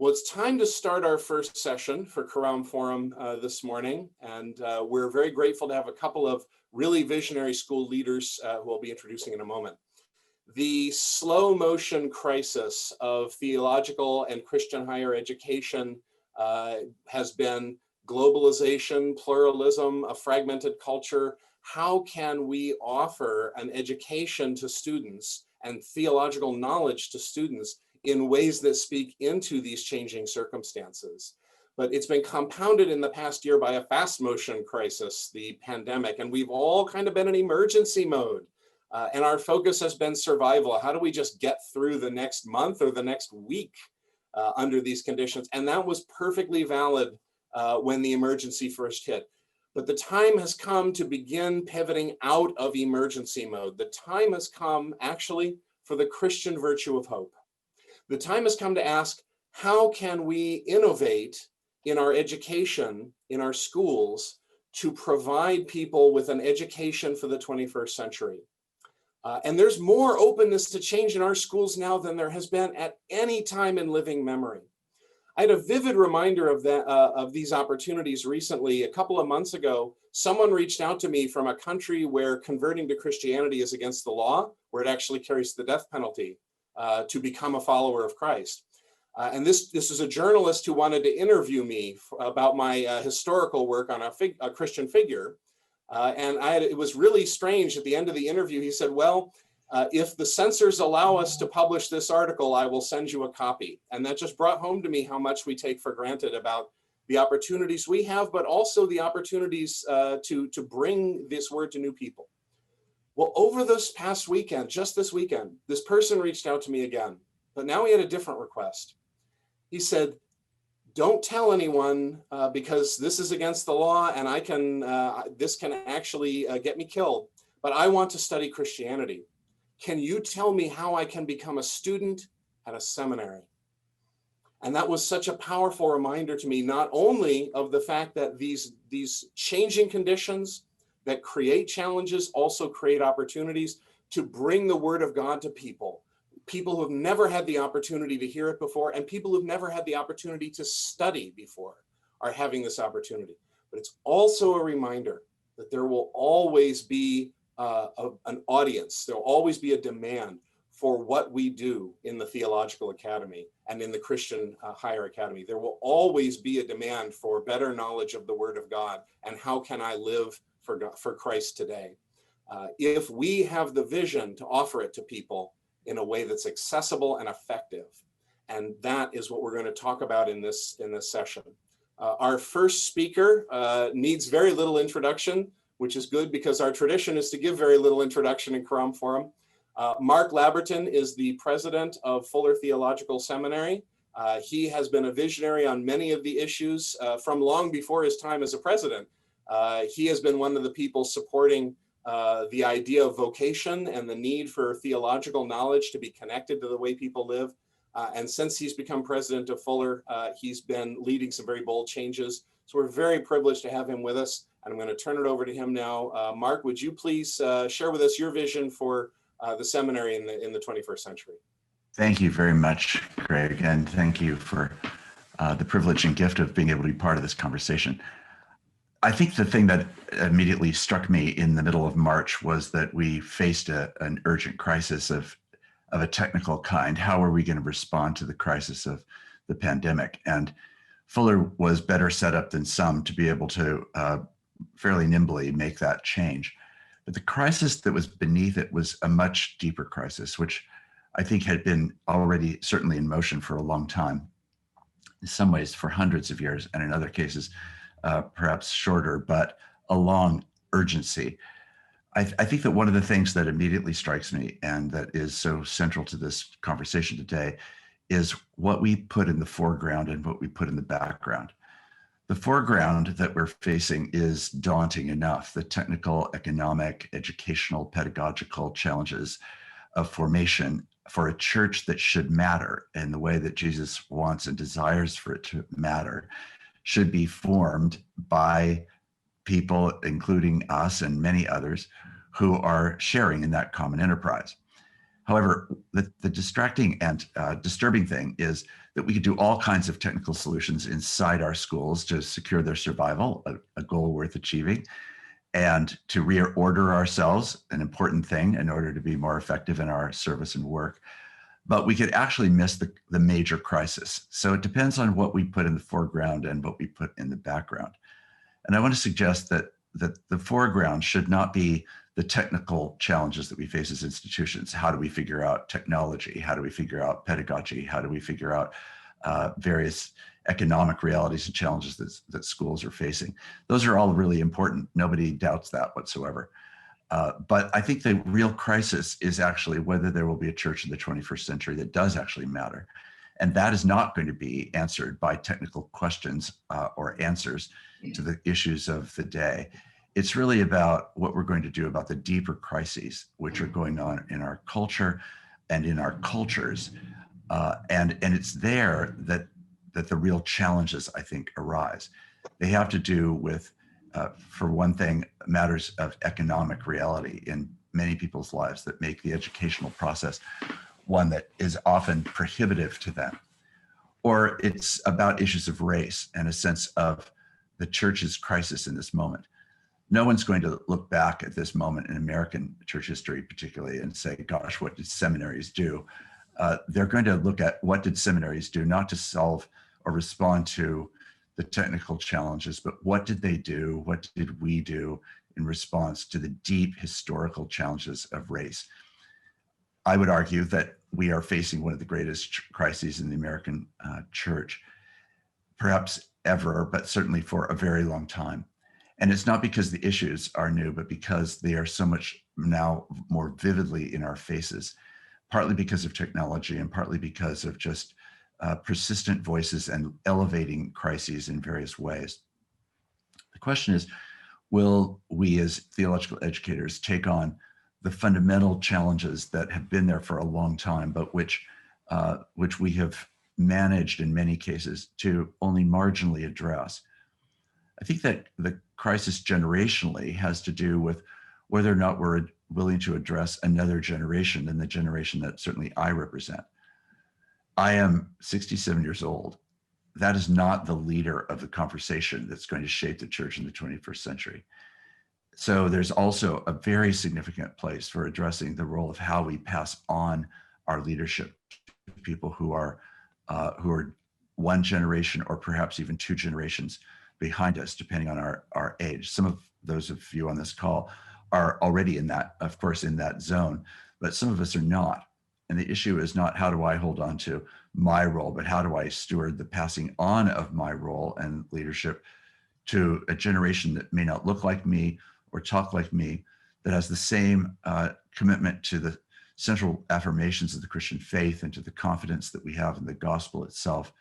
Well, it's time to start our first session for Karam Forum this morning, and we're very grateful to have a couple of really visionary school leaders who I'll be introducing in a moment. The slow motion crisis of theological and Christian higher education has been globalization, pluralism, a fragmented culture. How can we offer an education to students and theological knowledge to students in ways that speak into these changing circumstances? But it's been compounded in the past year by a fast motion crisis, the pandemic, and we've all kind of been in emergency mode. And our focus has been survival. How do we just get through the next month or the next week under these conditions? And that was perfectly valid when the emergency first hit. But the time has come to begin pivoting out of emergency mode. The time has come actually for the Christian virtue of hope. The time has come to ask, how can we innovate in our education, in our schools, to provide people with an education for the 21st century? And there's more openness to change in our schools now than there has been at any time in living memory. I had a vivid reminder of that, of these opportunities recently. A couple of months ago, someone reached out to me from a country where converting to Christianity is against the law, where it actually carries the death penalty to become a follower of Christ. And this is a journalist who wanted to interview me about my historical work on a Christian figure. And it was really strange. At the end of the interview, he said, well, if the censors allow us to publish this article, I will send you a copy. And that just brought home to me how much we take for granted about the opportunities we have, but also the opportunities to bring this word to new people. Well, over this past weekend, just this weekend, this person reached out to me again, but now he had a different request. He said, don't tell anyone because this is against the law and this can actually get me killed, but I want to study Christianity. Can you tell me how I can become a student at a seminary? And that was such a powerful reminder to me, not only of the fact that these changing conditions that create challenges also create opportunities to bring the word of God to people who have never had the opportunity to hear it before, and people who've never had the opportunity to study before are having this opportunity. But it's also a reminder that there will always be an audience. There'll always be a demand for what we do in the theological academy and in the Christian higher academy. There will always be a demand for better knowledge of the word of God and how can I live for Christ today. If we have the vision to offer it to people in a way that's accessible and effective, and that is what we're going to talk about in this session. Our first speaker needs very little introduction, which is good because our tradition is to give very little introduction in Karam Forum. Mark Labberton is the president of Fuller Theological Seminary. He has been a visionary on many of the issues from long before his time as a president. He has been one of the people supporting the idea of vocation and the need for theological knowledge to be connected to the way people live. And since he's become president of Fuller, he's been leading some very bold changes. So we're very privileged to have him with us. And I'm going to turn it over to him now. Mark, would you please share with us your vision for the seminary in the 21st century? Thank you very much, Greg, and thank you for the privilege and gift of being able to be part of this conversation. I think the thing that immediately struck me in the middle of March was that we faced an urgent crisis of a technical kind. How are we going to respond to the crisis of the pandemic? And Fuller was better set up than some to be able to fairly nimbly make that change. But the crisis that was beneath it was a much deeper crisis, which I think had been already certainly in motion for a long time, in some ways for hundreds of years, and in other cases, perhaps shorter, but a long urgency. I think that one of the things that immediately strikes me and that is so central to this conversation today is what we put in the foreground and what we put in the background. The foreground that we're facing is daunting enough. The technical, economic, educational, pedagogical challenges of formation for a church that should matter in the way that Jesus wants and desires for it to matter should be formed by people, including us and many others, who are sharing in that common enterprise. However, the distracting and disturbing thing is that we could do all kinds of technical solutions inside our schools to secure their survival, a goal worth achieving, and to reorder ourselves, an important thing in order to be more effective in our service and work. But we could actually miss the major crisis. So it depends on what we put in the foreground and what we put in the background. And I want to suggest that the foreground should not be the technical challenges that we face as institutions. How do we figure out technology? How do we figure out pedagogy? How do we figure out various economic realities and challenges that schools are facing? Those are all really important. Nobody doubts that whatsoever. But I think the real crisis is actually whether there will be a church in the 21st century that does actually matter. And that is not going to be answered by technical questions or answers to the issues of the day. It's really about what we're going to do about the deeper crises which are going on in our culture and in our cultures. And it's there that the real challenges, I think, arise. They have to do with, for one thing, matters of economic reality in many people's lives that make the educational process one that is often prohibitive to them. Or it's about issues of race and a sense of the church's crisis in this moment. No one's going to look back at this moment in American church history particularly and say, gosh, what did seminaries do? They're going to look at what did seminaries do, not to solve or respond to the technical challenges, but what did they do? What did we do in response to the deep historical challenges of race? I would argue that we are facing one of the greatest crises in the American church, perhaps ever, but certainly for a very long time. And it's not because the issues are new, but because they are so much now more vividly in our faces, partly because of technology and partly because of just persistent voices and elevating crises in various ways. The question is, will we as theological educators take on the fundamental challenges that have been there for a long time, but which we have managed in many cases to only marginally address? I think that the crisis generationally has to do with whether or not we're willing to address another generation than the generation that certainly I represent. I am 67 years old. That is not the leader of the conversation that's going to shape the church in the 21st century. So there's also a very significant place for addressing the role of how we pass on our leadership to people who are one generation or perhaps even two generations behind us, depending on our age. Some of those of you on this call are already in that, of course, in that zone, but some of us are not. And the issue is not how do I hold on to my role, but how do I steward the passing on of my role and leadership to a generation that may not look like me or talk like me, that has the same commitment to the central affirmations of the Christian faith and to the confidence that we have in the gospel itself,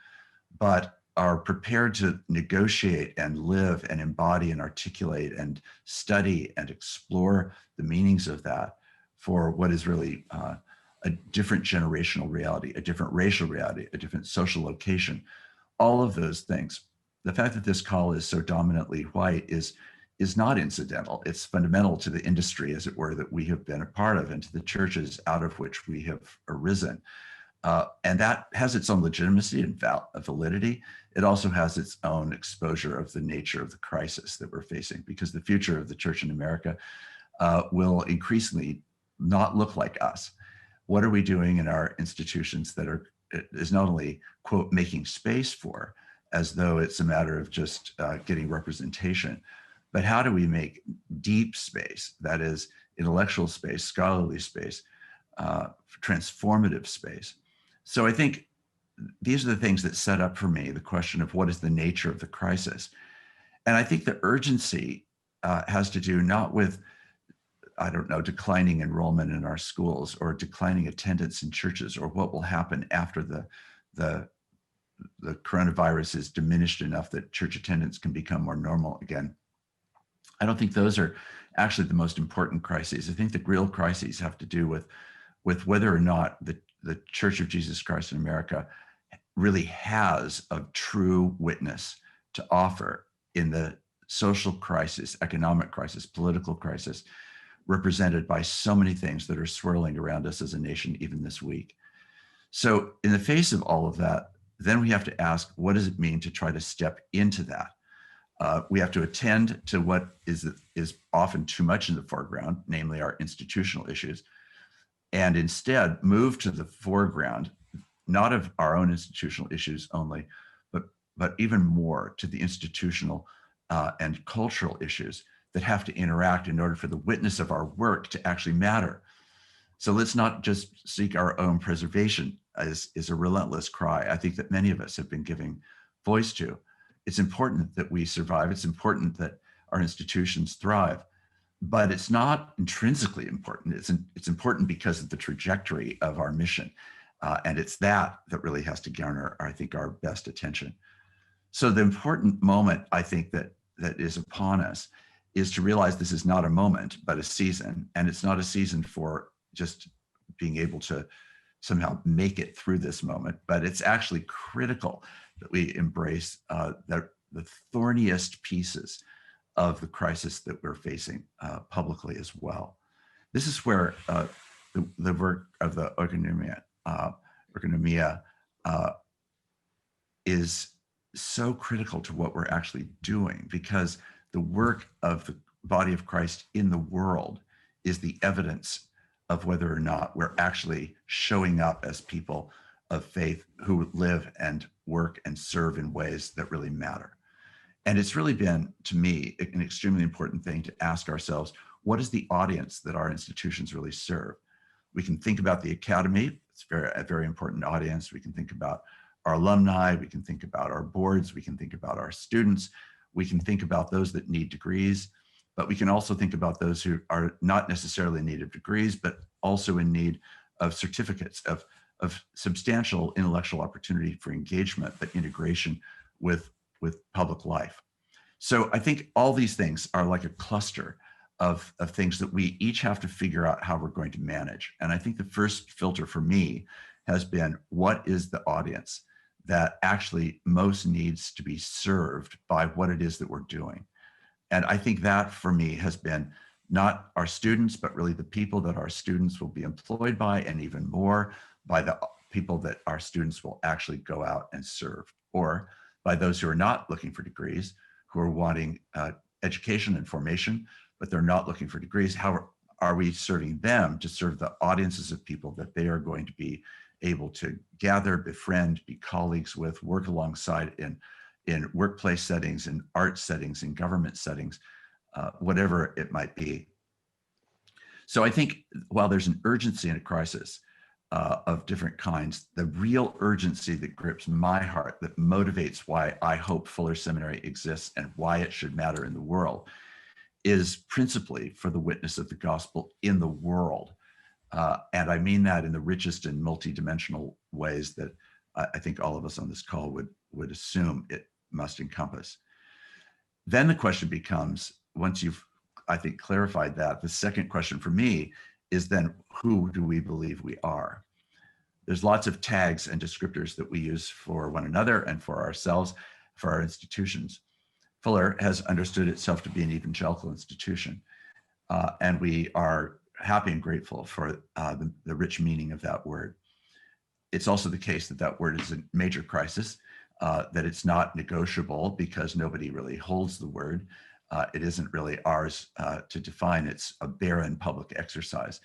but are prepared to negotiate and live and embody and articulate and study and explore the meanings of that for what is really a different generational reality, a different racial reality, a different social location, all of those things. The fact that this call is so dominantly white is not incidental. It's fundamental to the industry, as it were, that we have been a part of and to the churches out of which we have arisen. And that has its own legitimacy and validity. It also has its own exposure of the nature of the crisis that we're facing, because the future of the church in America will increasingly not look like us. What are we doing in our institutions that is not only, quote, making space for, as though it's a matter of just getting representation, but how do we make deep space, that is intellectual space, scholarly space, transformative space? So I think these are the things that set up for me the question of what is the nature of the crisis. And I think the urgency has to do not with, I don't know, declining enrollment in our schools or declining attendance in churches or what will happen after the coronavirus is diminished enough that church attendance can become more normal again. I don't think those are actually the most important crises. I think the real crises have to do with whether or not the Church of Jesus Christ in America really has a true witness to offer in the social crisis, economic crisis, political crisis, represented by so many things that are swirling around us as a nation, even this week. So in the face of all of that, then we have to ask, what does it mean to try to step into that? We have to attend to what is often too much in the foreground, namely our institutional issues, and instead move to the foreground, not of our own institutional issues only, but even more to the institutional and cultural issues that have to interact in order for the witness of our work to actually matter. So let's not just seek our own preservation, as is a relentless cry I think that many of us have been giving voice to. It's important that we survive. It's important that our institutions thrive, but it's not intrinsically important. It's important because of the trajectory of our mission. And it's that really has to garner, I think, our best attention. So the important moment, I think, that is upon us is to realize this is not a moment, but a season. And it's not a season for just being able to somehow make it through this moment, but it's actually critical that we embrace the thorniest pieces of the crisis that we're facing publicly as well. This is where the work of the Oikonomia is so critical to what we're actually doing, because the work of the body of Christ in the world is the evidence of whether or not we're actually showing up as people of faith who live and work and serve in ways that really matter. And it's really been, to me, an extremely important thing to ask ourselves, what is the audience that our institutions really serve? We can think about the academy. It's a very important audience. We can think about our alumni. We can think about our boards. We can think about our students. We can think about those that need degrees, but we can also think about those who are not necessarily in need of degrees, but also in need of certificates, of substantial intellectual opportunity for engagement, but integration with public life. So I think all these things are like a cluster of things that we each have to figure out how we're going to manage. And I think the first filter for me has been, what is the audience that actually most needs to be served by what it is that we're doing? And I think that for me has been not our students, but really the people that our students will be employed by, and even more by the people that our students will actually go out and serve, or by those who are not looking for degrees, who are wanting education and formation, but they're not looking for degrees. How are we serving them to serve the audiences of people that they are going to be able to gather, befriend, be colleagues with, work alongside in workplace settings, in art settings, in government settings, whatever it might be. So I think while there's an urgency in a crisis of different kinds, the real urgency that grips my heart, that motivates why I hope Fuller Seminary exists and why it should matter in the world, is principally for the witness of the gospel in the world. And I mean that in the richest and multidimensional ways that I think all of us on this call would assume it must encompass. Then the question becomes, once you've, I think, clarified that, the second question for me is then, who do we believe we are? There's lots of tags and descriptors that we use for one another and for ourselves, for our institutions. Fuller has understood itself to be an evangelical institution, and we are happy and grateful for the rich meaning of that word. It's also the case that that word is a major crisis, that it's not negotiable because nobody really holds the word. It isn't really ours to define. It's a barren public exercise,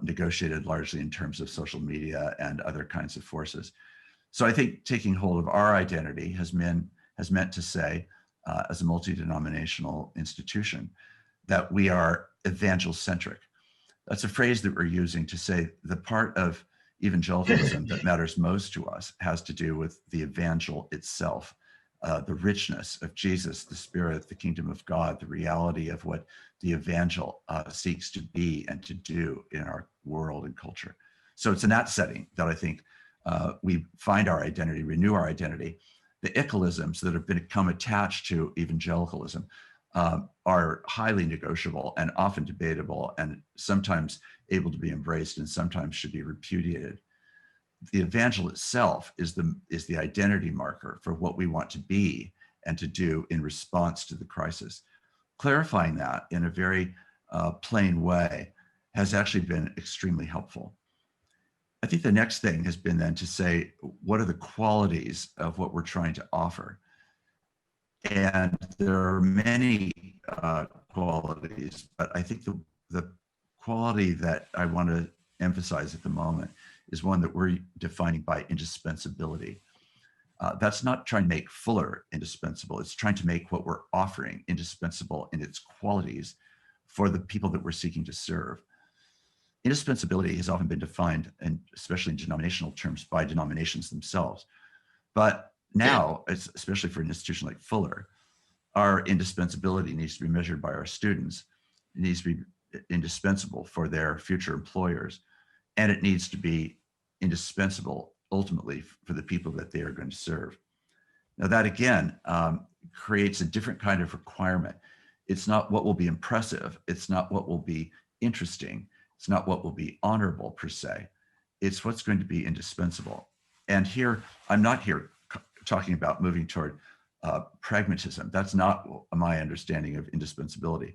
negotiated largely in terms of social media and other kinds of forces. So I think taking hold of our identity has meant to say, as a multi-denominational institution, that we are evangel-centric. That's a phrase that we're using to say the part of evangelicalism that matters most to us has to do with the evangel itself, the richness of Jesus, the Spirit, the kingdom of God, the reality of what the evangel seeks to be and to do in our world and culture. So it's in that setting that I think we find our identity, renew our identity. The ickalisms that have become attached to evangelicalism are highly negotiable and often debatable, and sometimes able to be embraced and sometimes should be repudiated. The evangel itself is the identity marker for what we want to be and to do in response to the crisis. Clarifying that in a very plain way has actually been extremely helpful. I think the next thing has been then to say, what are the qualities of what we're trying to offer? And there are many qualities, but I think the quality that I want to emphasize at the moment is one that we're defining by indispensability. That's not trying to make Fuller indispensable. It's trying to make what we're offering indispensable in its qualities for the people that we're seeking to serve. Indispensability has often been defined, and especially in denominational terms, by denominations themselves. But now, especially for an institution like Fuller, our indispensability needs to be measured by our students. It needs to be indispensable for their future employers, and it needs to be indispensable ultimately for the people that they are going to serve. Now that again creates a different kind of requirement. It's not what will be impressive. It's not what will be interesting. It's not what will be honorable per se. It's what's going to be indispensable. And here, I'm not here talking about moving toward pragmatism. That's not my understanding of indispensability,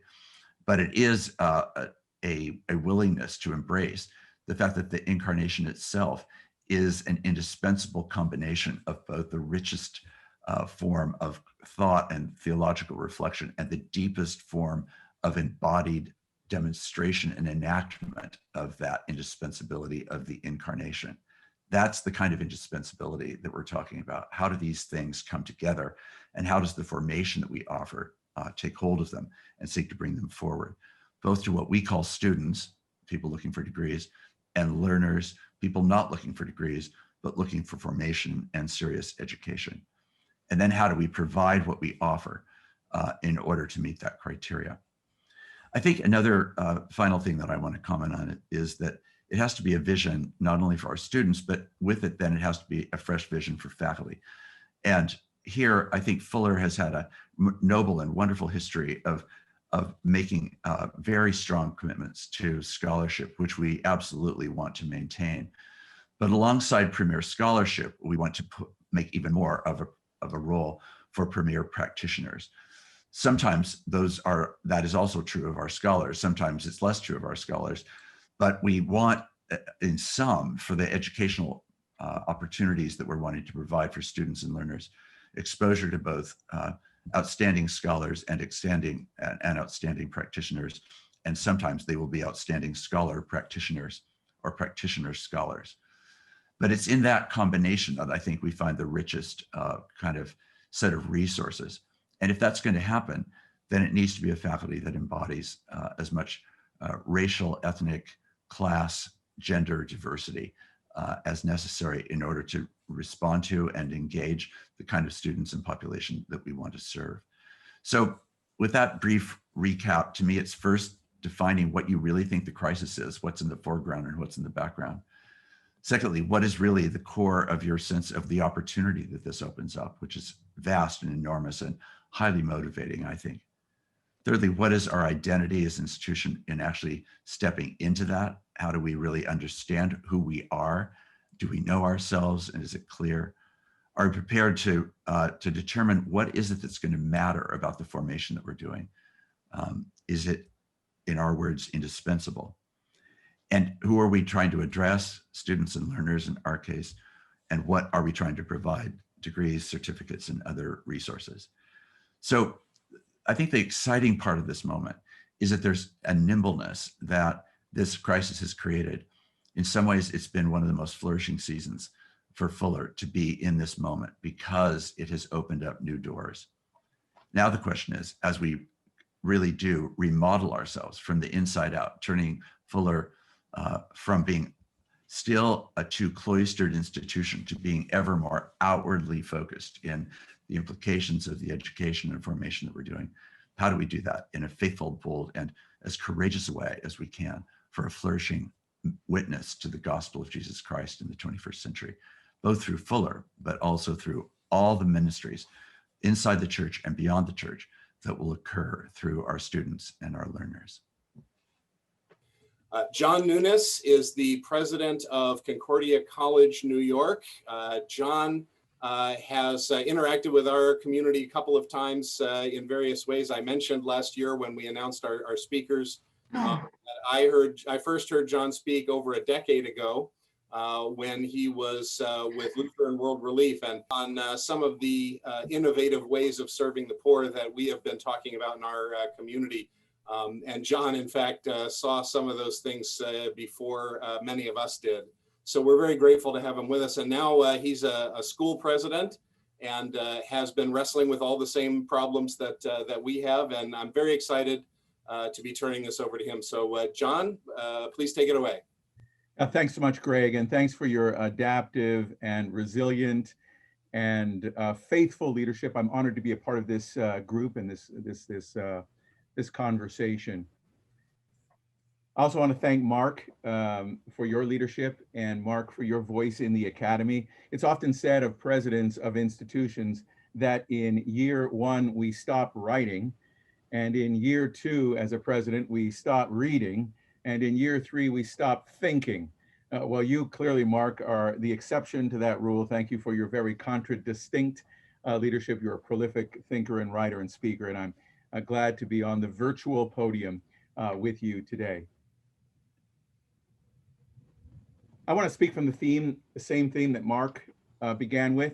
but it is a willingness to embrace the fact that the incarnation itself is an indispensable combination of both the richest form of thought and theological reflection and the deepest form of embodied demonstration and enactment of that indispensability of the incarnation. That's the kind of indispensability that we're talking about. How do these things come together, and how does the formation that we offer take hold of them and seek to bring them forward, both to what we call students, people looking for degrees, and learners, people not looking for degrees, but looking for formation and serious education. And then how do we provide what we offer in order to meet that criteria? I think another final thing that I want to comment on is that it has to be a vision not only for our students, but with it then it has to be a fresh vision for faculty. And here I think Fuller has had a noble and wonderful history of making very strong commitments to scholarship, which we absolutely want to maintain. But alongside premier scholarship, we want to make even more of a role for premier practitioners. Sometimes that is also true of our scholars. Sometimes it's less true of our scholars, but we want in some for the educational opportunities that we're wanting to provide for students and learners, exposure to both outstanding scholars and outstanding practitioners. And sometimes they will be outstanding scholar practitioners or practitioner scholars. But it's in that combination that I think we find the richest kind of set of resources. And if that's going to happen, then it needs to be a faculty that embodies as much racial, ethnic, class, gender diversity as necessary in order to respond to and engage the kind of students and population that we want to serve. So with that brief recap, to me, it's first defining what you really think the crisis is, what's in the foreground and what's in the background. Secondly, what is really the core of your sense of the opportunity that this opens up, which is vast and enormous and highly motivating, I think. Thirdly, what is our identity as an institution in actually stepping into that? How do we really understand who we are? Do we know ourselves, and is it clear? Are we prepared to determine what is it that's going to matter about the formation that we're doing? Is it, in our words, indispensable? And who are we trying to address? Students and learners in our case. And what are we trying to provide? Degrees, certificates, and other resources. So I think the exciting part of this moment is that there's a nimbleness that this crisis has created. In some ways, it's been one of the most flourishing seasons for Fuller to be in this moment because it has opened up new doors. Now the question is, as we really do remodel ourselves from the inside out, turning Fuller from being still a too cloistered institution to being ever more outwardly focused in the implications of the education and formation that we're doing. How do we do that in a faithful, bold, and as courageous a way as we can for a flourishing witness to the gospel of Jesus Christ in the 21st century, both through Fuller, but also through all the ministries inside the church and beyond the church that will occur through our students and our learners. John Nunes is the president of Concordia College-New York. John has interacted with our community a couple of times in various ways. I mentioned last year when we announced our speakers that I first heard John speak over a decade ago when he was with Lutheran World Relief, and on some of the innovative ways of serving the poor that we have been talking about in our community. And John, in fact, saw some of those things before many of us did. So we're very grateful to have him with us. And now he's a school president and has been wrestling with all the same problems that we have. And I'm very excited to be turning this over to him. So John, please take it away. Thanks so much, Greg, and thanks for your adaptive and resilient and faithful leadership. I'm honored to be a part of this group and this conversation. I also want to thank Mark for your leadership and Mark for your voice in the academy. It's often said of presidents of institutions that in year one we stop writing, and in year two as a president we stop reading, and in year three we stop thinking. Well, you clearly, Mark, are the exception to that rule. Thank you for your very contradistinct leadership. You're a prolific thinker and writer and speaker, and I'm glad to be on the virtual podium with you today. I want to speak from the same theme that Mark began with,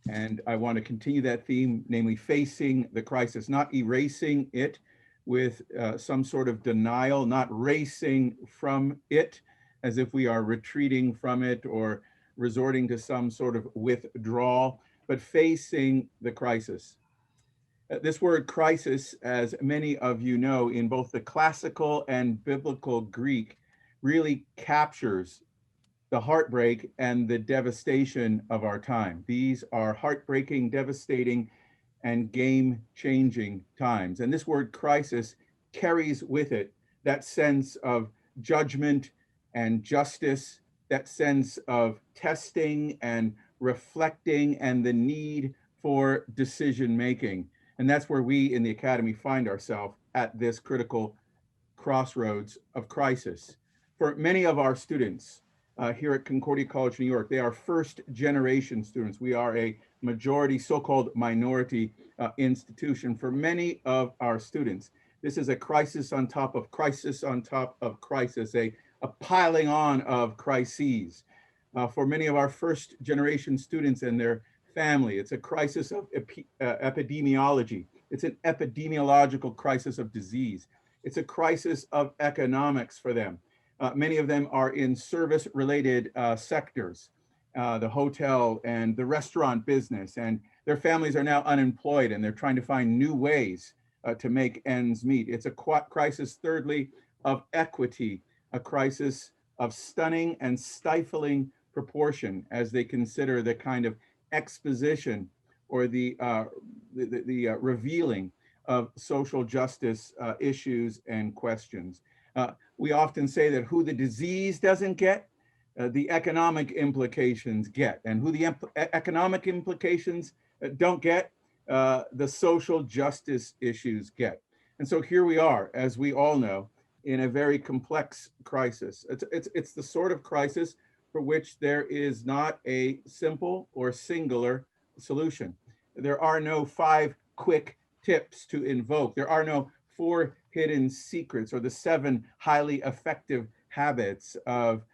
and I want to continue that theme, namely facing the crisis, not erasing it with some sort of denial, not racing from it as if we are retreating from it or resorting to some sort of withdrawal, but facing the crisis. This word crisis, as many of you know, in both the classical and biblical Greek, really captures the heartbreak and the devastation of our time. These are heartbreaking, devastating, and game-changing times. And this word crisis carries with it that sense of judgment and justice, that sense of testing and reflecting and the need for decision-making. And that's where we in the Academy find ourselves at this critical crossroads of crisis. For many of our students here at Concordia College-New York, they are first-generation students. We are a majority, so-called minority institution. For many of our students, this is a crisis on top of crisis on top of crisis, a piling on of crises. For many of our first-generation students and their family, it's a crisis of epidemiology. It's an epidemiological crisis of disease. It's a crisis of economics for them. Many of them are in service-related sectors, the hotel and the restaurant business, and their families are now unemployed and they're trying to find new ways to make ends meet. It's a crisis, thirdly, of equity, a crisis of stunning and stifling proportion as they consider the kind of exposition or the revealing of social justice issues and questions. We often say that who the disease doesn't get, the economic implications get, and who the economic implications don't get, the social justice issues get. And so here we are, as we all know, in a very complex crisis. It's the sort of crisis for which there is not a simple or singular solution. There are no 5 quick tips to invoke. There are no 4 hidden secrets or the 7 highly effective habits of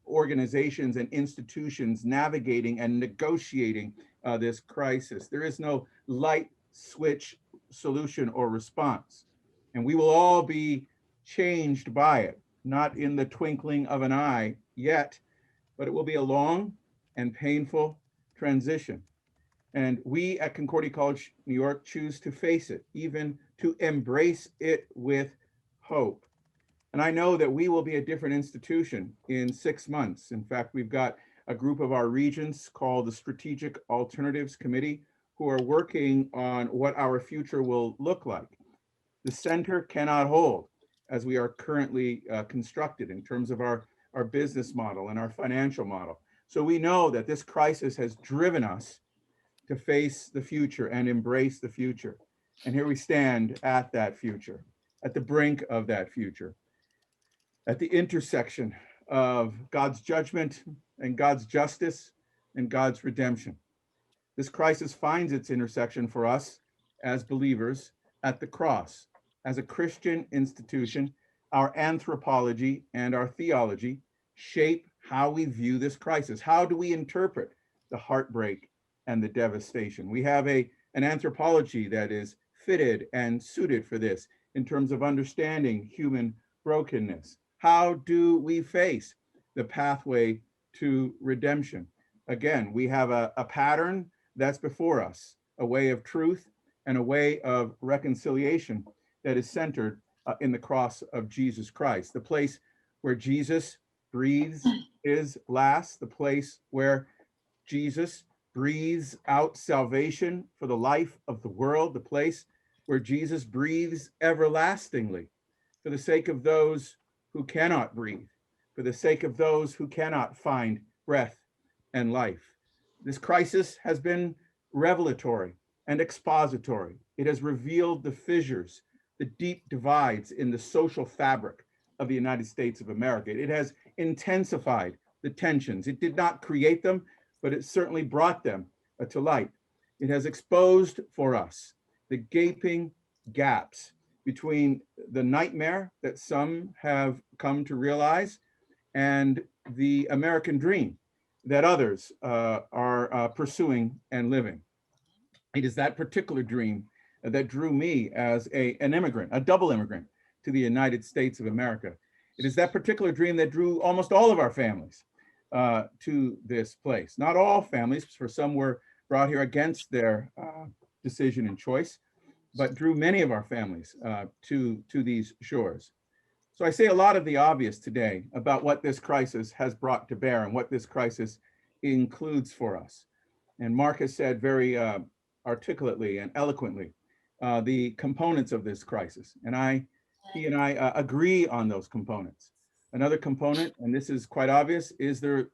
organizations and institutions navigating and negotiating this crisis. There is no light switch solution or response. And we will all be changed by it, not in the twinkling of an eye yet, but it will be a long and painful transition. And we at Concordia College-New York choose to face it, even to embrace it with hope. And I know that we will be a different institution in 6 months. In fact, we've got a group of our regents called the Strategic Alternatives Committee who are working on what our future will look like. The center cannot hold as we are currently constructed in terms of our business model and our financial model. So we know that this crisis has driven us to face the future and embrace the future. And here we stand at that future, at the brink of that future, at the intersection of God's judgment and God's justice and God's redemption. This crisis finds its intersection for us as believers at the cross. As a Christian institution, our anthropology and our theology shape how we view this crisis. How do we interpret the heartbreak and the devastation? We have an anthropology that is fitted and suited for this in terms of understanding human brokenness. How do we face the pathway to redemption? Again, we have a pattern that's before us, a way of truth and a way of reconciliation that is centered in the cross of Jesus Christ. The place where Jesus breathes his last, the place where Jesus breathes out salvation for the life of the world, the place where Jesus breathes everlastingly for the sake of those who cannot breathe, for the sake of those who cannot find breath and life. This crisis has been revelatory and expository. It has revealed the fissures, the deep divides in the social fabric of the United States of America. It has intensified the tensions. It did not create them, but it certainly brought them to light. It has exposed for us the gaping gaps between the nightmare that some have come to realize and the American dream that others are pursuing and living. It is that particular dream that drew me as an immigrant, a double immigrant to the United States of America. It is that particular dream that drew almost all of our families to this place. Not all families, for some were brought here against their decision and choice, but drew many of our families to these shores. So I say a lot of the obvious today about what this crisis has brought to bear and what this crisis includes for us. And Mark has said very articulately and eloquently the components of this crisis. And he and I agree on those components. Another component, and this is quite obvious, is the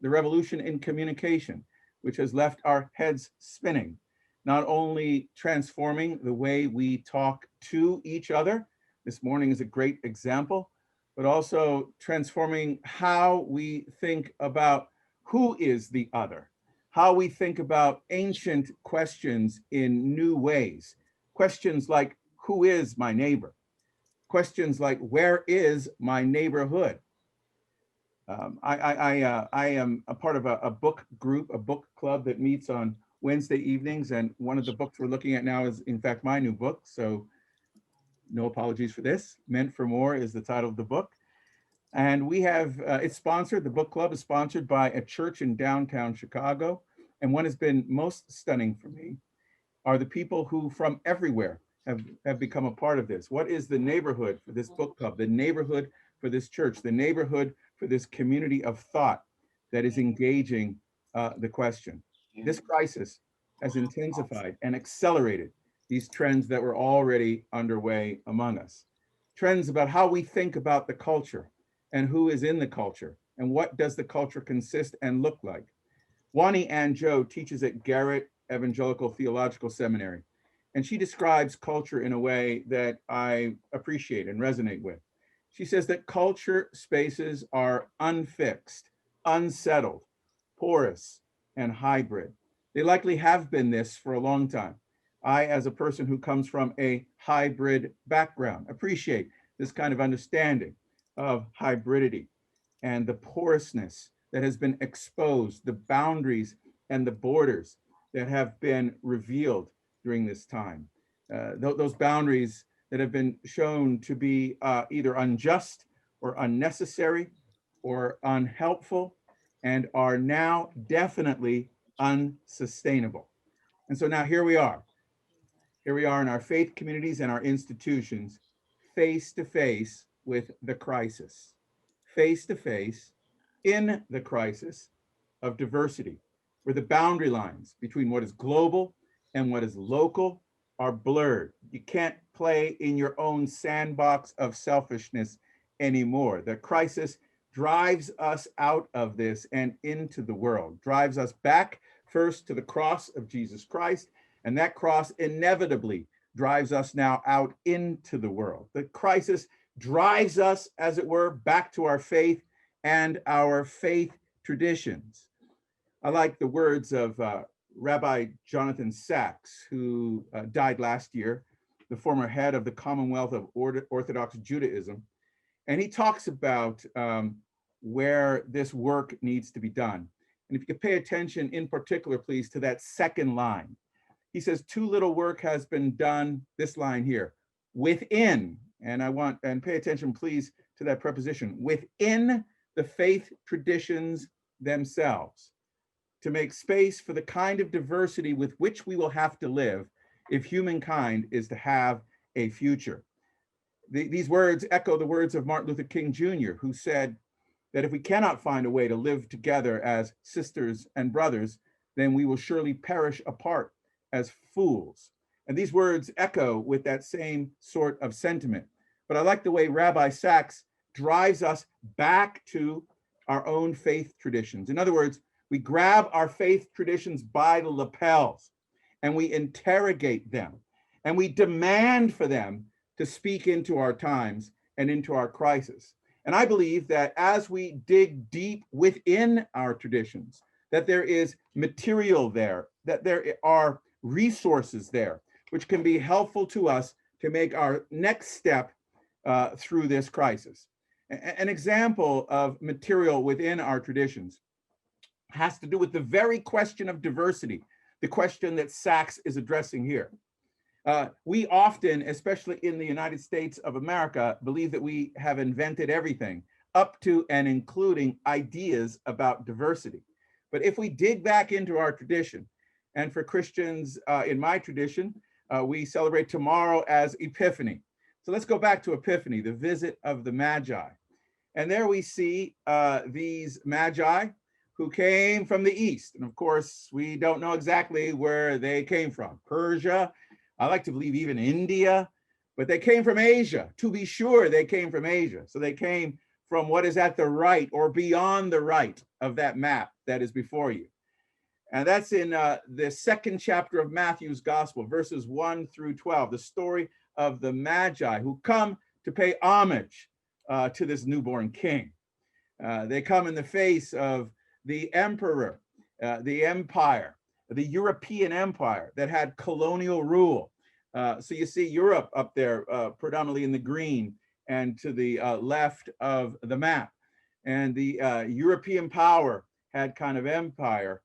revolution in communication, which has left our heads spinning, not only transforming the way we talk to each other. This morning is a great example, but also transforming how we think about who is the other, how we think about ancient questions in new ways. Questions like, who is my neighbor? Questions like, where is my neighborhood? I am a part of a book group, a book club that meets on Wednesday evenings. And one of the books we're looking at now is, in fact, my new book. So no apologies for this. Meant for More is the title of the book. And we have, it's sponsored, the book club is sponsored by a church in downtown Chicago. And what has been most stunning for me are the people who from everywhere have become a part of this. What is the neighborhood for this book club, the neighborhood for this church, the neighborhood for this community of thought that is engaging the question? This crisis has intensified and accelerated these trends that were already underway among us. Trends about how we think about the culture and who is in the culture and what does the culture consist and look like. Wani Ann Joe teaches at Garrett Evangelical Theological Seminary, and she describes culture in a way that I appreciate and resonate with. She says that culture spaces are unfixed, unsettled, porous, and hybrid. They likely have been this for a long time. I, as a person who comes from a hybrid background, appreciate this kind of understanding of hybridity and the porousness that has been exposed, the boundaries and the borders that have been revealed during this time. Those boundaries that have been shown to be either unjust or unnecessary or unhelpful and are now definitely unsustainable. And so now here we are. Here we are in our faith communities and our institutions, face to face with the crisis, face to face in the crisis of diversity, where the boundary lines between what is global and what is local are blurred. You can't play in your own sandbox of selfishness anymore. The crisis drives us out of this and into the world, drives us back first to the cross of Jesus Christ, and that cross inevitably drives us now out into the world. The crisis drives us, as it were, back to our faith and our faith traditions. I like the words of Rabbi Jonathan Sachs, who died last year, the former head of the Commonwealth of Orthodox Judaism. And he talks about where this work needs to be done. And if you could pay attention in particular, please, to that second line. He says, too little work has been done, this line here, within, and pay attention, please, to that preposition, within the faith traditions themselves, to make space for the kind of diversity with which we will have to live if humankind is to have a future. These words echo the words of Martin Luther King Jr., who said that if we cannot find a way to live together as sisters and brothers, then we will surely perish apart as fools. And these words echo with that same sort of sentiment. But I like the way Rabbi Sachs drives us back to our own faith traditions. In other words, we grab our faith traditions by the lapels and we interrogate them and we demand for them to speak into our times and into our crisis. And I believe that as we dig deep within our traditions, that there is material there, that there are resources there, which can be helpful to us to make our next step through this crisis. An example of material within our traditions has to do with the very question of diversity, the question that Sachs is addressing here. We often, especially in the United States of America, believe that we have invented everything, up to and including ideas about diversity. But if we dig back into our tradition, and for Christians in my tradition, we celebrate tomorrow as Epiphany. So let's go back to Epiphany, the visit of the Magi. And there we see these Magi who came from the East. And of course, we don't know exactly where they came from. Persia, I like to believe even India, but they came from Asia. To be sure, they came from Asia. So they came from what is at the right or beyond the right of that map that is before you. And that's in the second chapter of Matthew's Gospel, verses 1 through 12, the story of the Magi who come to pay homage to this newborn king. They come in the face of the emperor, the empire, the European empire that had colonial rule. So you see Europe up there, predominantly in the green and to the left of the map. And the European power had kind of empire,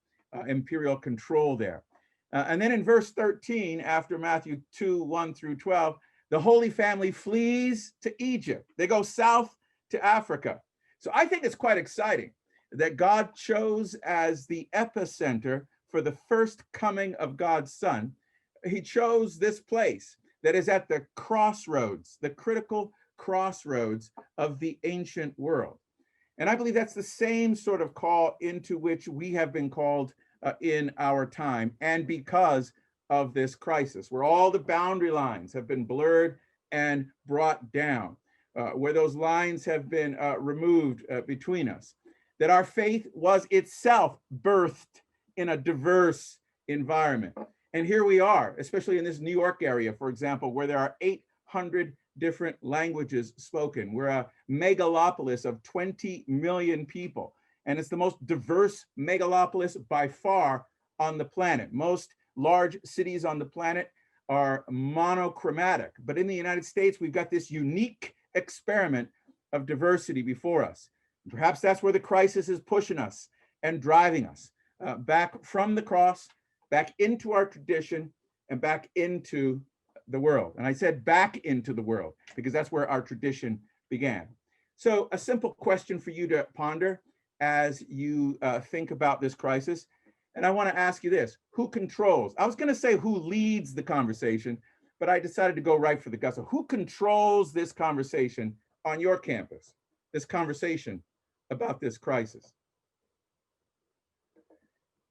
imperial control there. And then in verse 13, after Matthew 2, 1 through 12, the Holy Family flees to Egypt. They go south to Africa. So I think it's quite exciting that God chose as the epicenter for the first coming of God's Son. He chose this place that is at the crossroads, the critical crossroads of the ancient world. And I believe that's the same sort of call into which we have been called in our time, and because of this crisis, where all the boundary lines have been blurred and brought down, where those lines have been removed between us, that our faith was itself birthed in a diverse environment. And here we are, especially in this New York area, for example, where there are 800 different languages spoken. We're a megalopolis of 20 million people. And it's the most diverse megalopolis by far on the planet. Most large cities on the planet are monochromatic. But in the United States, we've got this unique experiment of diversity before us. Perhaps that's where the crisis is pushing us and driving us back from the cross, back into our tradition, and back into the world. And I said back into the world because that's where our tradition began. So a simple question for you to ponder as you think about this crisis. And I want to ask you this: who controls? I was going to say who leads the conversation, but I decided to go right for the gusto. Who controls this conversation on your campus, this conversation about this crisis?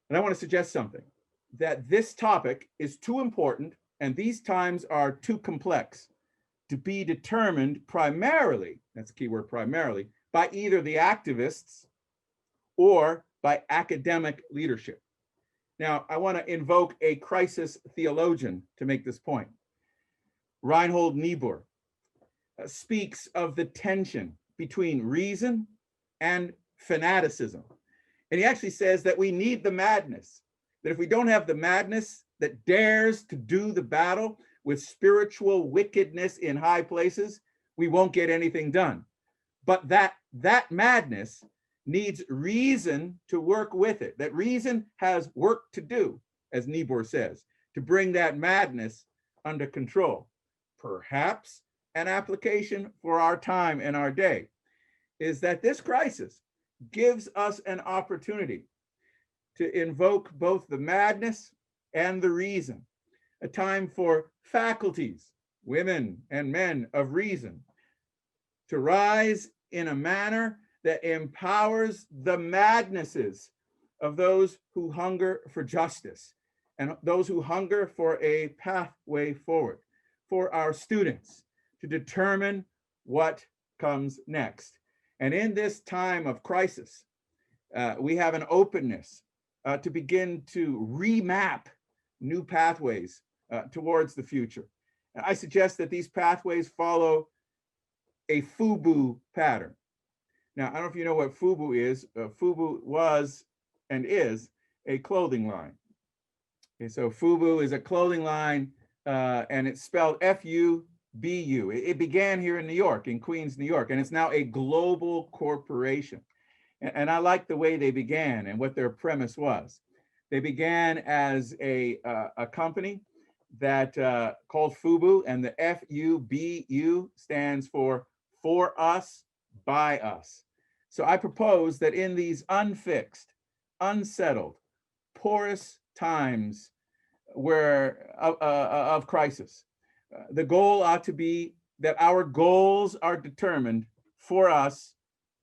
And I want to suggest something, that this topic is too important and these times are too complex to be determined primarily, that's the key word, primarily, by either the activists or by academic leadership. Now, I want to invoke a crisis theologian to make this point. Reinhold Niebuhr speaks of the tension between reason and fanaticism. And he actually says that we need the madness, that if we don't have the madness that dares to do the battle with spiritual wickedness in high places, we won't get anything done. But that madness needs reason to work with it, that reason has work to do, as Niebuhr says, to bring that madness under control. Perhaps an application for our time and our day is that this crisis gives us an opportunity to invoke both the madness and the reason, a time for faculties, women and men of reason, to rise in a manner that empowers the madnesses of those who hunger for justice and those who hunger for a pathway forward, for our students to determine what comes next. And in this time of crisis, we have an openness to begin to remap new pathways towards the future. And I suggest that these pathways follow a FUBU pattern. Now, I don't know if you know what FUBU is. FUBU was and is a clothing line. Okay, so FUBU is a clothing line, and it's spelled F-U-B-U. It began here in New York, in Queens, New York, and it's now a global corporation. And I like the way they began and what their premise was. They began as a company that called FUBU, and the F-U-B-U stands for us, by us. So I propose that in these unfixed, unsettled, porous times of crisis, the goal ought to be that our goals are determined for us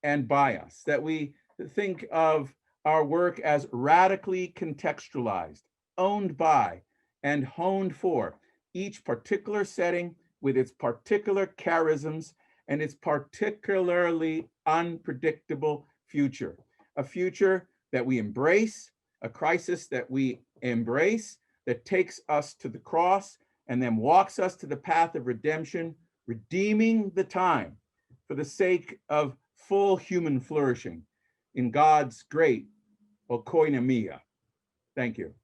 and by us, that we think of our work as radically contextualized, owned by, and honed for each particular setting with its particular charisms and its particularly unpredictable future, a future that we embrace, a crisis that we embrace, that takes us to the cross and then walks us to the path of redemption, redeeming the time for the sake of full human flourishing in God's great Oikonomia. Thank you.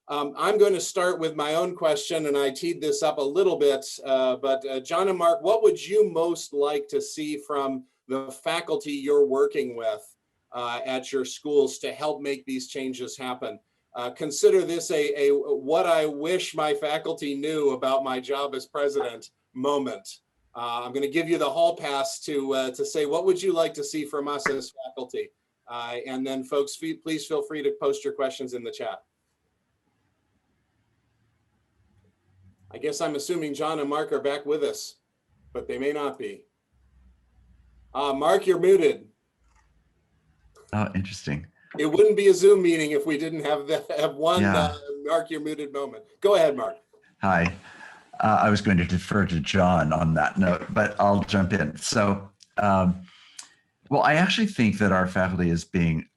I'm going to start with my own question, and I teed this up a little bit, but John and Mark, what would you most like to see from the faculty you're working with at your schools to help make these changes happen? Consider this a what I wish my faculty knew about my job as president moment. I'm going to give you the hall pass to say, what would you like to see from us as faculty? And then folks, please feel free to post your questions in the chat. I guess I'm assuming John and Mark are back with us, but they may not be. Mark, you're muted. Oh, interesting. It wouldn't be a Zoom meeting if we didn't have one Mark, you're muted moment. Go ahead, Mark. Hi. I was going to defer to John on that note, but I'll jump in. So, well, I actually think that our faculty is being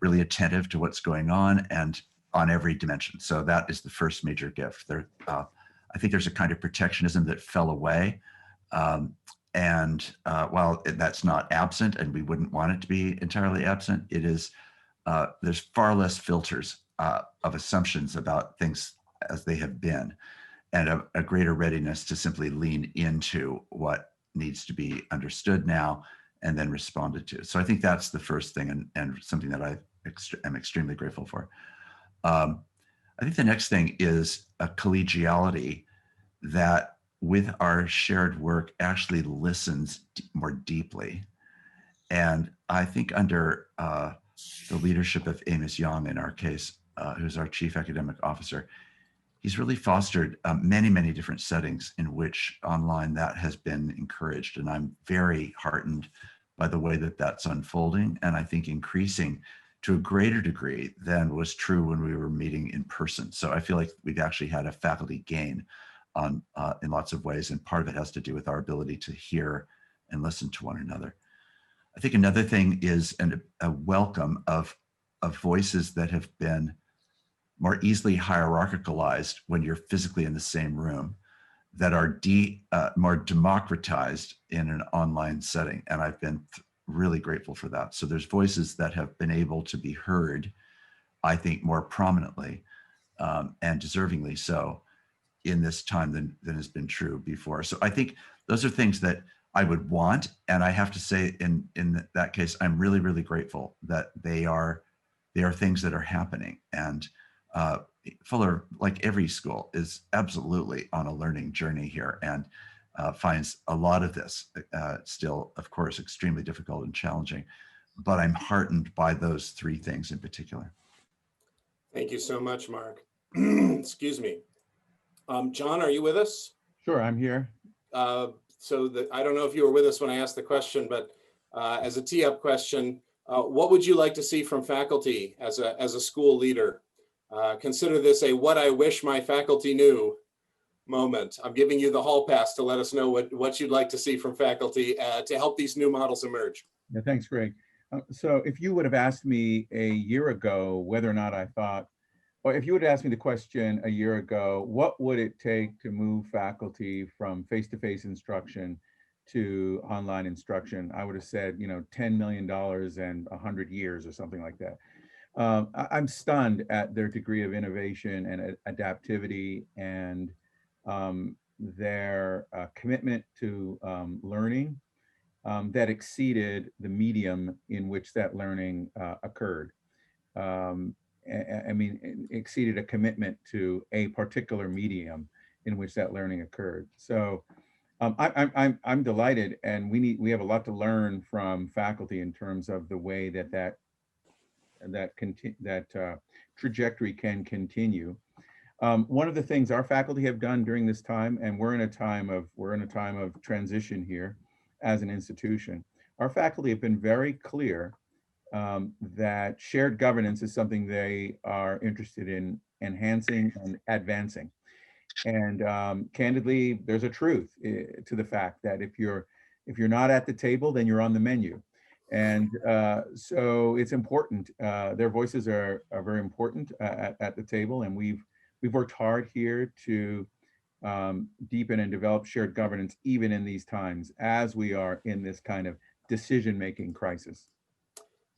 really attentive to what's going on and on every dimension. So that is the first major gift. I think there's a kind of protectionism that fell away. While that's not absent, and we wouldn't want it to be entirely absent, it is, there's far less filters of assumptions about things as they have been, and a greater readiness to simply lean into what needs to be understood now and then responded to. So I think that's the first thing, and something that I am extremely grateful for. I think the next thing is a collegiality that with our shared work actually listens more deeply. And I think under the leadership of Amos Young, in our case, who's our chief academic officer, he's really fostered many, many different settings in which online that has been encouraged. And I'm very heartened by the way that that's unfolding, and I think increasing to a greater degree than was true when we were meeting in person. So I feel like we've actually had a faculty gain in lots of ways, and part of it has to do with our ability to hear and listen to one another. I think another thing is a welcome of voices that have been more easily hierarchicalized when you're physically in the same room, that are more democratized in an online setting. And I've been really grateful for that. So there's voices that have been able to be heard, I think, more prominently and deservingly so in this time than has been true before. So I think those are things that I would want. And I have to say, in that case, I'm really, really grateful that they are things that are happening. And Fuller, like every school, is absolutely on a learning journey here, and finds a lot of this still, of course, extremely difficult and challenging. But I'm heartened by those three things in particular. Thank you so much, Mark. Excuse me. John, are you with us? Sure, I'm here. I don't know if you were with us when I asked the question, but as a tee-up question, what would you like to see from faculty as a school leader? Consider this a what I wish my faculty knew moment. I'm giving you the hall pass to let us know what you'd like to see from faculty to help these new models emerge. Yeah, thanks, Greg. So if you would have asked me a year ago whether or not I thought, or if you would have asked me the question a year ago, what would it take to move faculty from face-to-face instruction to online instruction, I would have said, $10 million and 100 years or something like that. I'm stunned at their degree of innovation and adaptivity, and their commitment to learning that exceeded the medium in which that learning occurred. I mean, exceeded a commitment to a particular medium in which that learning occurred. So I'm delighted, and we have a lot to learn from faculty in terms of the way that trajectory can continue. One of the things our faculty have done during this time, and we're in a time of transition here as an institution, our faculty have been very clear that shared governance is something they are interested in enhancing and advancing. And candidly, there's a truth to the fact that if you're not at the table, then you're on the menu. And so it's important. Their voices are very important at the table, and we've worked hard here to deepen and develop shared governance even in these times as we are in this kind of decision-making crisis.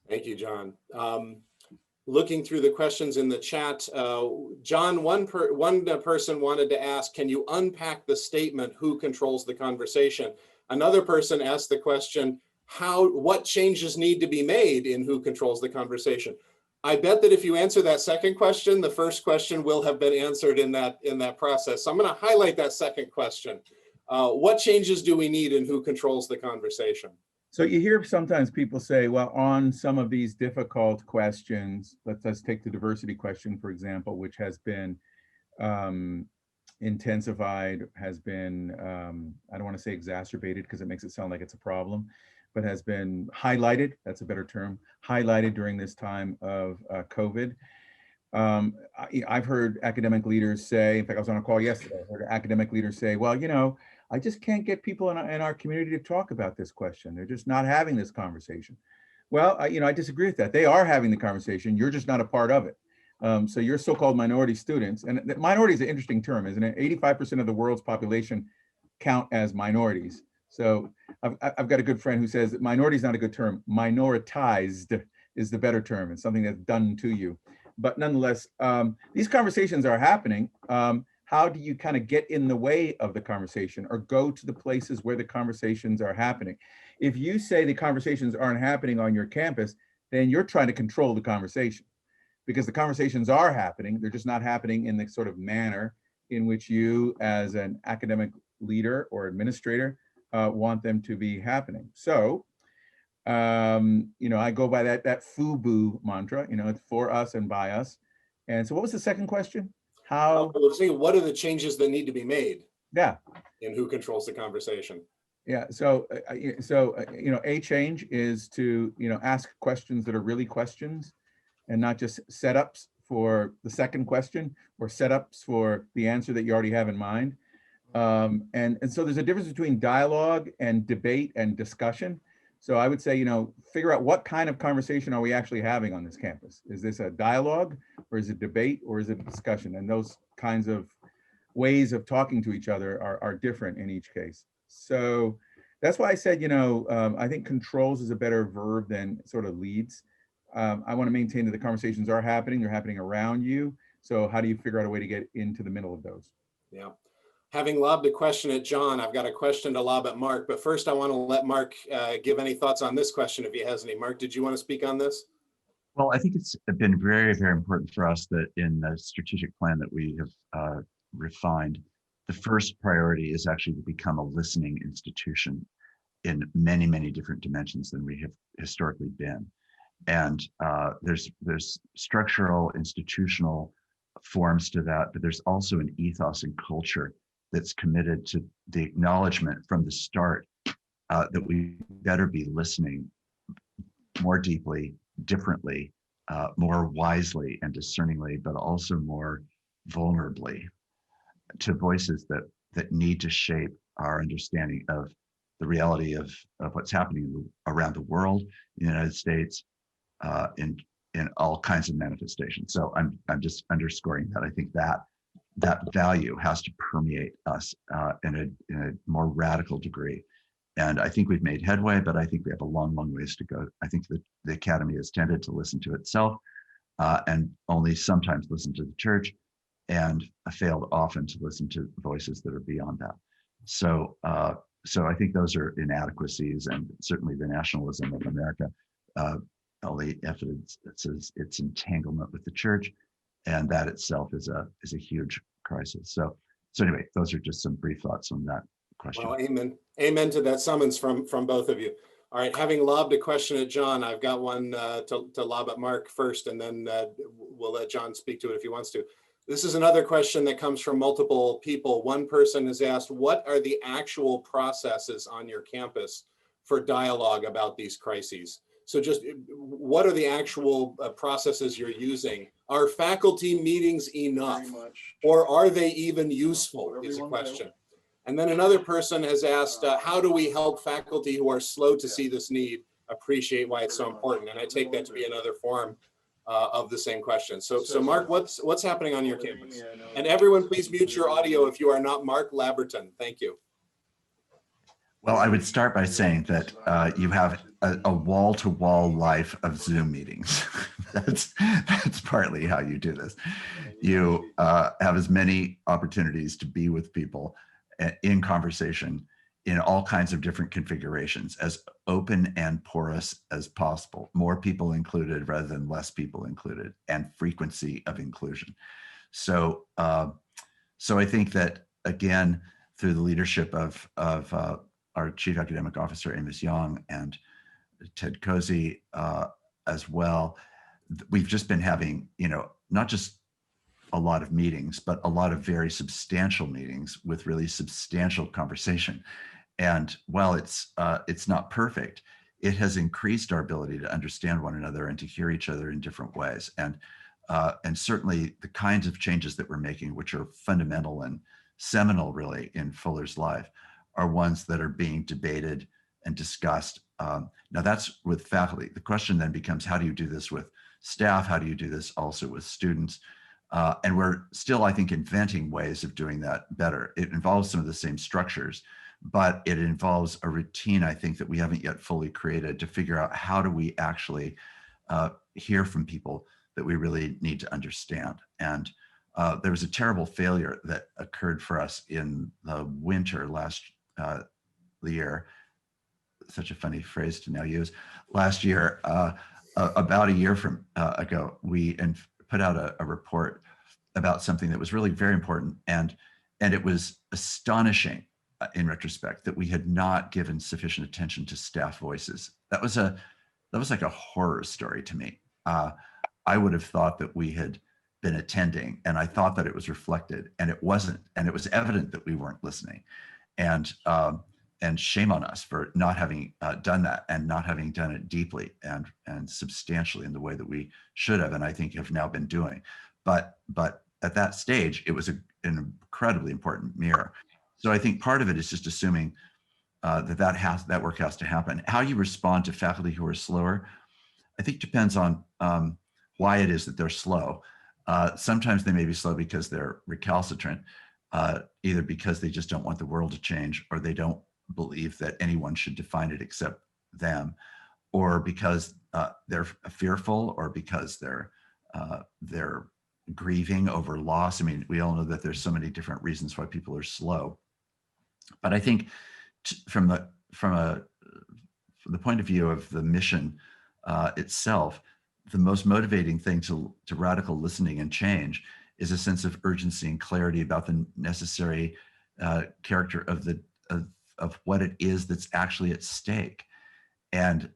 Thank you, John. Looking through the questions in the chat, John, one person wanted to ask, can you unpack the statement, who controls the conversation? Another person asked the question, what changes need to be made in who controls the conversation? I bet that if you answer that second question, the first question will have been answered in that process. So I'm going to highlight that second question. What changes do we need in who controls the conversation? So you hear sometimes people say, well, on some of these difficult questions, let's take the diversity question, for example, which has been intensified, has been, I don't want to say exacerbated because it makes it sound like it's a problem, but has been highlighted, that's a better term, highlighted during this time of COVID. I've heard academic leaders say, in fact, I was on a call yesterday, I heard academic leaders say, well, I just can't get people in our community to talk about this question. They're just not having this conversation. Well, I disagree with that. They are having the conversation. You're just not a part of it. So your so-called minority students, and minority is an interesting term, isn't it? 85% of the world's population count as minorities. So I've got a good friend who says that minority is not a good term. Minoritized is the better term. It's something that's done to you. But nonetheless, these conversations are happening. How do you kind of get in the way of the conversation or go to the places where the conversations are happening? If you say the conversations aren't happening on your campus, then you're trying to control the conversation, because the conversations are happening. They're just not happening in the sort of manner in which you as an academic leader or administrator want them to be happening. So, I go by that FUBU mantra, it's for us and by us. And so what was the second question? What are the changes that need to be made? Yeah. And who controls the conversation? Yeah. So, a change is to, ask questions that are really questions and not just setups for the second question or setups for the answer that you already have in mind. And so there's a difference between dialogue and debate and discussion. So I would say, figure out what kind of conversation are we actually having on this campus? Is this a dialogue, or is it debate, or is it a discussion? And those kinds of ways of talking to each other are different in each case. So that's why I said, I think controls is a better verb than sort of leads. I want to maintain that the conversations are happening. They're happening around you. So how do you figure out a way to get into the middle of those? Yeah. Having lobbed a question at John, I've got a question to lob at Mark, but first I want to let Mark give any thoughts on this question if he has any. Mark, did you want to speak on this? Well, I think it's been very, very important for us that in the strategic plan that we have refined, the first priority is actually to become a listening institution in many, many different dimensions than we have historically been. And there's structural, institutional forms to that, but there's also an ethos and culture that's committed to the acknowledgement from the start that we better be listening more deeply, differently, more wisely and discerningly, but also more vulnerably to voices that need to shape our understanding of the reality of what's happening around the world, in the United States, in all kinds of manifestations. So I'm just underscoring that. I think that value has to permeate us in a more radical degree. And I think we've made headway, but I think we have a long, long ways to go. I think that the Academy has tended to listen to itself and only sometimes listen to the church, and failed often to listen to voices that are beyond that. So I think those are inadequacies, and certainly the nationalism of America, all the evidence that says its entanglement with the church, and that itself is a huge crisis. So anyway, those are just some brief thoughts on that question. Well, amen to that summons from both of you. All right, having lobbed a question at John, I've got one to lob at Mark first, and then we'll let John speak to it if he wants to. This is another question that comes from multiple people. One person has asked, what are the actual processes on your campus for dialogue about these crises? So just what are the actual processes you're using? Are faculty meetings enough? Or are they even useful is a question. And then another person has asked, how do we help faculty who are slow to see this need appreciate why it's so important? And I take that to be another form of the same question. So Mark, what's happening on your campus? And everyone, please mute your audio if you are not Mark Labberton. Thank you. Well, I would start by saying that you have a wall-to-wall life of Zoom meetings. That's partly how you do this. You have as many opportunities to be with people in conversation in all kinds of different configurations, as open and porous as possible, more people included rather than less people included, and frequency of inclusion. So I think that, again, through the leadership of our Chief Academic Officer, Amos Young, and Ted Cozy as well, we've just been having, not just a lot of meetings, but a lot of very substantial meetings with really substantial conversation. And while it's not perfect, it has increased our ability to understand one another and to hear each other in different ways. And certainly the kinds of changes that we're making, which are fundamental and seminal really in Fuller's life, are ones that are being debated and discussed. Now that's with faculty. The question then becomes, how do you do this with staff? How do you do this also with students? And we're still, I think, inventing ways of doing that better. It involves some of the same structures, but it involves a routine, I think, that we haven't yet fully created to figure out how do we actually hear from people that we really need to understand. And there was a terrible failure that occurred for us in the winter last year. Such a funny phrase to now use. Last year, about a year from ago, we put out a report about something that was really very important, and it was astonishing in retrospect that we had not given sufficient attention to staff voices. That was like a horror story to me. I would have thought that we had been attending, and I thought that it was reflected, and it wasn't, and it was evident that we weren't listening. And shame on us for not having done that, and not having done it deeply and substantially in the way that we should have, and I think have now been doing. But at that stage, it was an incredibly important mirror. So I think part of it is just assuming that work has to happen. How you respond to faculty who are slower, I think depends on why it is that they're slow. Sometimes they may be slow because they're recalcitrant, either because they just don't want the world to change, or they don't believe that anyone should define it except them, or because they're fearful, or because they're grieving over loss. I mean, we all know that there's so many different reasons why people are slow. But I think from the point of view of the mission itself, the most motivating thing to radical listening and change is a sense of urgency and clarity about the necessary character of what it is that's actually at stake. And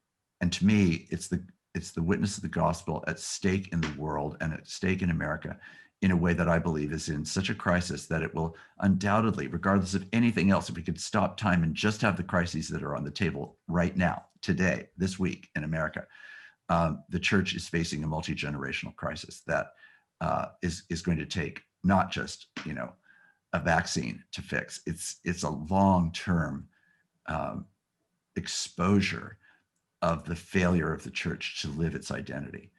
to me, it's the witness of the gospel at stake in the world and at stake in America in a way that I believe is in such a crisis that it will undoubtedly, regardless of anything else, if we could stop time and just have the crises that are on the table right now, today, this week in America, the church is facing a multi-generational crisis that is going to take not just, a vaccine to fix. It's a long-term exposure of the failure of the church to live its identity.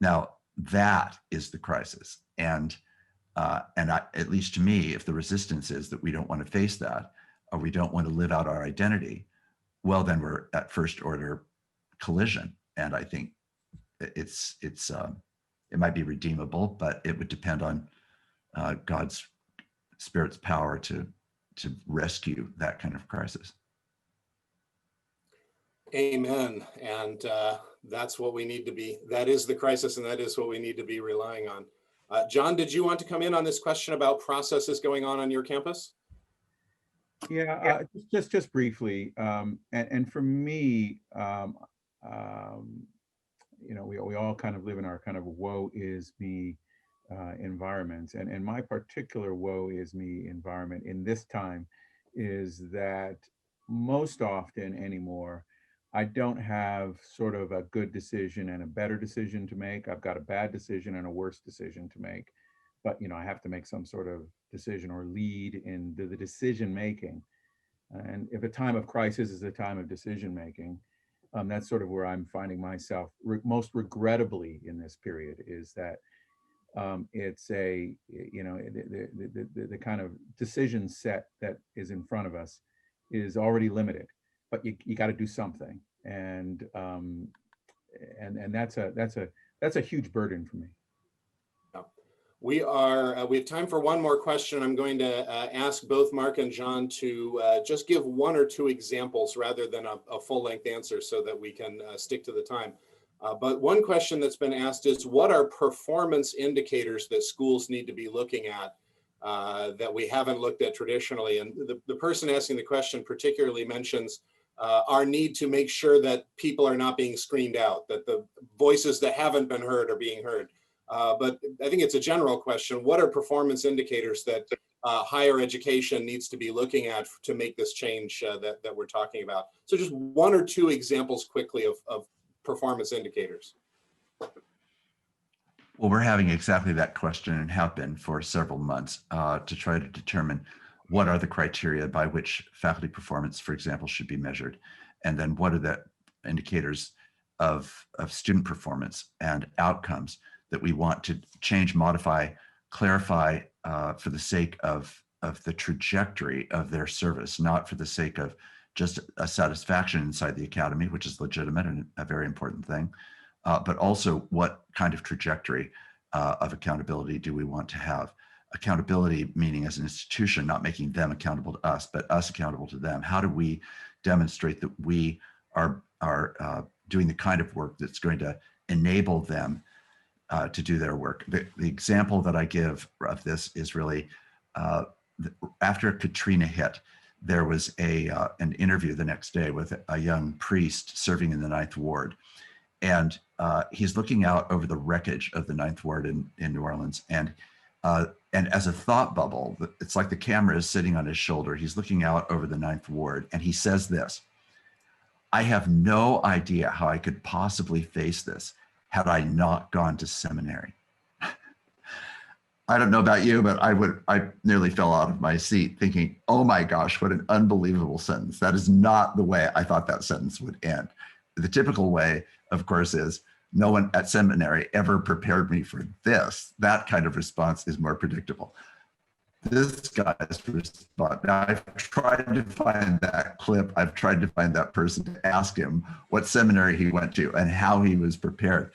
Now, that is the crisis. And at least to me, if the resistance is that we don't want to face that, or we don't want to live out our identity, well, then we're at first order collision. And I think it might be redeemable, but it would depend on God's Spirit's power to rescue that kind of crisis. Amen. And that's what we need to be. That is the crisis, and that is what we need to be relying on. John, did you want to come in on this question about processes going on your campus? Yeah, just briefly. And for me, we all kind of live in our kind of woe is me environments. And my particular woe is me environment in this time is that most often anymore, I don't have sort of a good decision and a better decision to make. I've got a bad decision and a worse decision to make. But, I have to make some sort of decision or lead in the decision making. And if a time of crisis is a time of decision making, that's sort of where I'm finding myself most regrettably in this period, is that it's the kind of decision set that is in front of us is already limited, but you got to do something, and that's a huge burden for me. We have time for one more question. I'm going to ask both Mark and John to just give one or two examples rather than a full-length answer so that we can stick to the time. But one question that's been asked is, what are performance indicators that schools need to be looking at that we haven't looked at traditionally? And the person asking the question particularly mentions our need to make sure that people are not being screened out, that the voices that haven't been heard are being heard. But I think it's a general question. What are performance indicators that higher education needs to be looking at to make this change that we're talking about? So just one or two examples quickly of performance indicators. Well, we're having exactly that question and have been for several months to try to determine what are the criteria by which faculty performance, for example, should be measured. And then what are the indicators of student performance and outcomes that we want to change, modify, clarify for the sake of the trajectory of their service, not for the sake of just a satisfaction inside the academy, which is legitimate and a very important thing, but also what kind of trajectory of accountability do we want to have? Accountability meaning as an institution, not making them accountable to us, but us accountable to them. How do we demonstrate that we are doing the kind of work that's going to enable them to do their work? The example that I give of this is really after Katrina hit, there was an interview the next day with a young priest serving in the Ninth Ward. And he's looking out over the wreckage of the Ninth Ward in New Orleans. And as a thought bubble, it's like the camera is sitting on his shoulder. He's looking out over the Ninth Ward and he says this: I have no idea how I could possibly face this had I not gone to seminary. I don't know about you, but I nearly fell out of my seat thinking, oh my gosh, what an unbelievable sentence. That is not the way I thought that sentence would end. The typical way, of course, is no one at seminary ever prepared me for this. That kind of response is more predictable. This guy's response, now I've tried to find that clip. I've tried to find that person to ask him what seminary he went to and how he was prepared.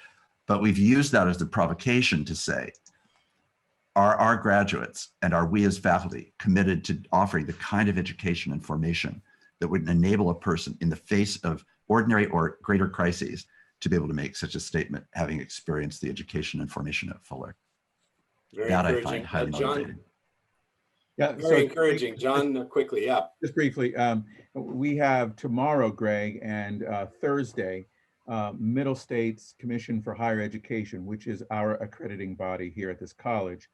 But we've used that as a provocation to say, Are our graduates and are we as faculty committed to offering the kind of education and formation that would enable a person in the face of ordinary or greater crises to be able to make such a statement, having experienced the education and formation at Fuller? Very That I encouraging. find highly John, motivating. Yeah, very encouraging. John, quickly, yeah. Just briefly, we have tomorrow, Greg, and Thursday, Middle States Commission for Higher Education, which is our accrediting body here at this college,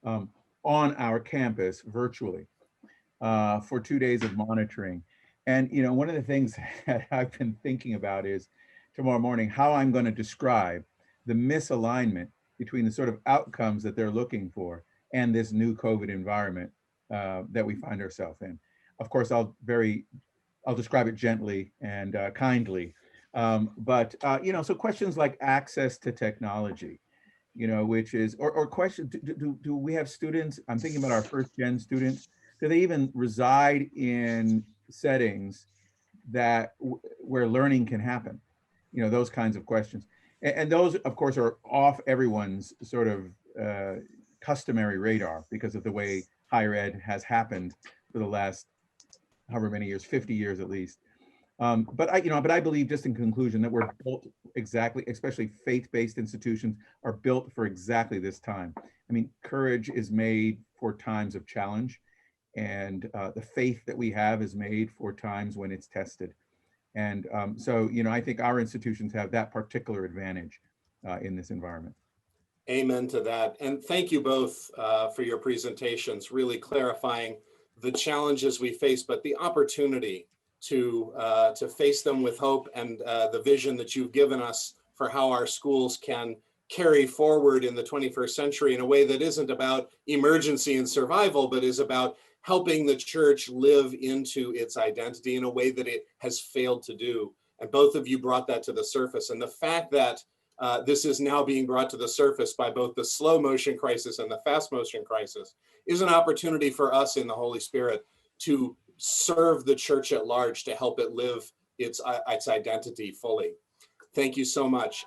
on our campus virtually for 2 days of monitoring. And one of the things that I've been thinking about is tomorrow morning how I'm going to describe the misalignment between the sort of outcomes that they're looking for and this new COVID environment that we find ourselves in. Of course, I'll describe it gently and kindly, but so questions like access to technology, which is, or question, do we have students? I'm thinking about our first gen students. Do they even reside in settings that where learning can happen? Those kinds of questions, and those, of course, are off everyone's sort of customary radar because of the way higher ed has happened for the last however many years, 50 years at least. But I believe, just in conclusion, that we're built exactly, especially faith-based institutions are built for exactly this time. I mean, courage is made for times of challenge, and the faith that we have is made for times when it's tested. And so, I think our institutions have that particular advantage in this environment. Amen to that. And thank you both for your presentations, really clarifying the challenges we face, but the opportunity to face them with hope, and the vision that you've given us for how our schools can carry forward in the 21st century in a way that isn't about emergency and survival, but is about helping the church live into its identity in a way that it has failed to do. And both of you brought that to the surface. And the fact that this is now being brought to the surface by both the slow motion crisis and the fast motion crisis is an opportunity for us in the Holy Spirit to serve the church at large, to help it live its identity fully. Thank you so much.